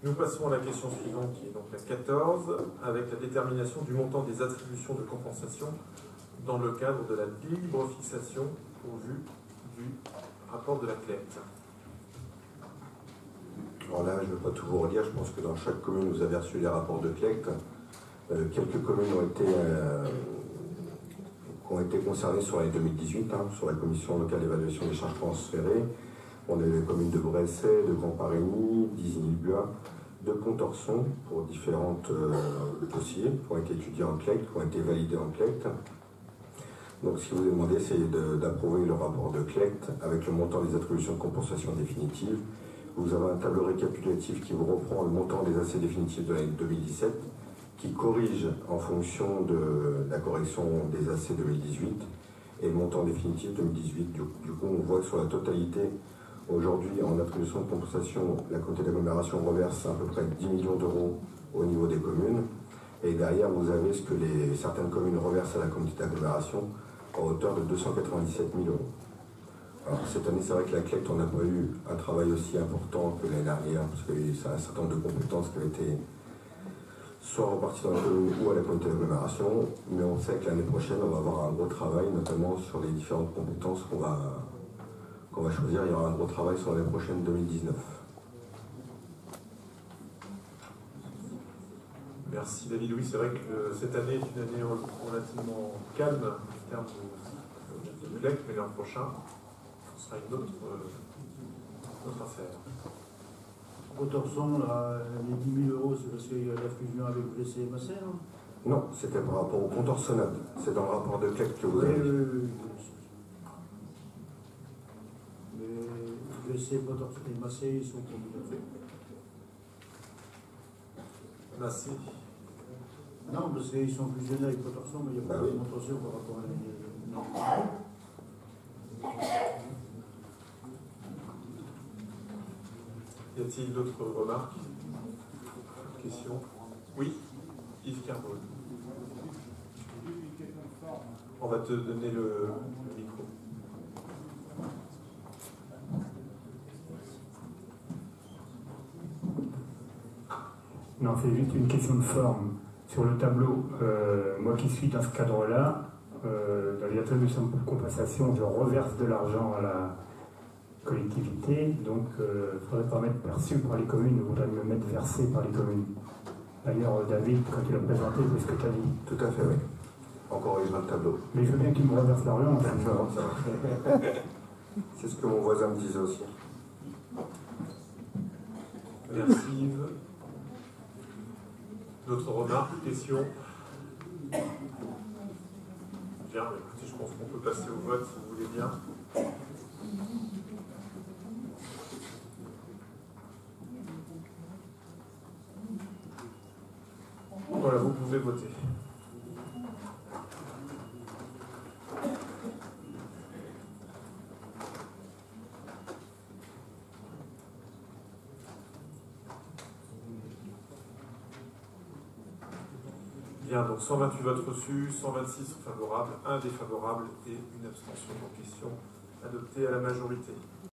Nous passons à la question suivante, qui est donc la 14, avec la détermination du montant des attributions de compensation dans le cadre de la libre fixation au vu du rapport de la CLET. Alors là, je ne vais pas tout vous relire, je pense que dans chaque commune, vous avez reçu les rapports de CLEC. Quelques communes ont été concernées sur l'année 2018, sur la commission locale d'évaluation des charges transférées. On a les communes de Bresset, de Grand-Parigny, d'Isigny-le-Buat, de Pontorson pour différents dossiers qui ont été étudiés en CLEC, qui ont été validés en CLEC. Donc ce qui vous est demandé, c'est d'approuver le rapport de CLEC avec le montant des attributions de compensation définitives. Vous avez un tableau récapitulatif qui vous reprend le montant des AC définitifs de l'année 2017, qui corrige en fonction de la correction des AC 2018 et le montant définitif 2018. Du coup, on voit que sur la totalité, aujourd'hui, en attribution de compensation, la communauté d'agglomération reverse à peu près 10 millions d'euros au niveau des communes. Et derrière, vous avez ce que certaines communes reversent à la communauté d'agglomération à hauteur de 297 000 euros. Alors, cette année, c'est vrai que la CLEC, on n'a pas eu un travail aussi important que l'année dernière, parce qu'il y a un certain nombre de compétences qui ont été soit reparties dans la commune ou à la communauté d'agglomération, mais on sait que l'année prochaine, on va avoir un gros travail, notamment sur les différentes compétences qu'on va choisir. Il y aura un gros travail sur l'année prochaine 2019. Merci David. Oui, c'est vrai que cette année est une année relativement calme en termes de CLEC, mais l'an prochain, ce sera une autre affaire. Pontorson, les 10 000 euros, c'est parce qu'il y a la fusion avec Bresset et Massé, non? Non, c'était par rapport au contorsionnable. C'est dans le rapport de CLEC que vous avez. Mais Bresset, Pontorson et Massé, ils sont combien? Massé. Non, parce qu'ils sont fusionnés avec Pontorson, mais il n'y a pas de montation par rapport à l'année. Y a-t-il d'autres remarques? Questions? Oui, Yves Carbone. On va te donner le micro. Non, c'est juste une question de forme. Sur le tableau, moi qui suis dans ce cadre-là, dans les attributions de compensation, je reverse de l'argent à la collectivité, donc il ne faudrait pas mettre perçu par les communes, il faudrait me mettre versé par les communes. D'ailleurs, David, quand tu l'as présenté, c'est ce que tu as dit. Tout à fait, oui. Encore corrigeant le tableau. Mais je veux bien que tu me reverses l'argent. C'est ce que mon voisin me disait aussi. Merci Yves. D'autres remarques, questions? Bien, écoutez, je pense qu'on peut passer au vote si vous voulez bien. Voilà, vous pouvez voter. Bien, donc 128 votes reçus, 126 sont favorables, 1 défavorable et une abstention. Donc question adoptée à la majorité.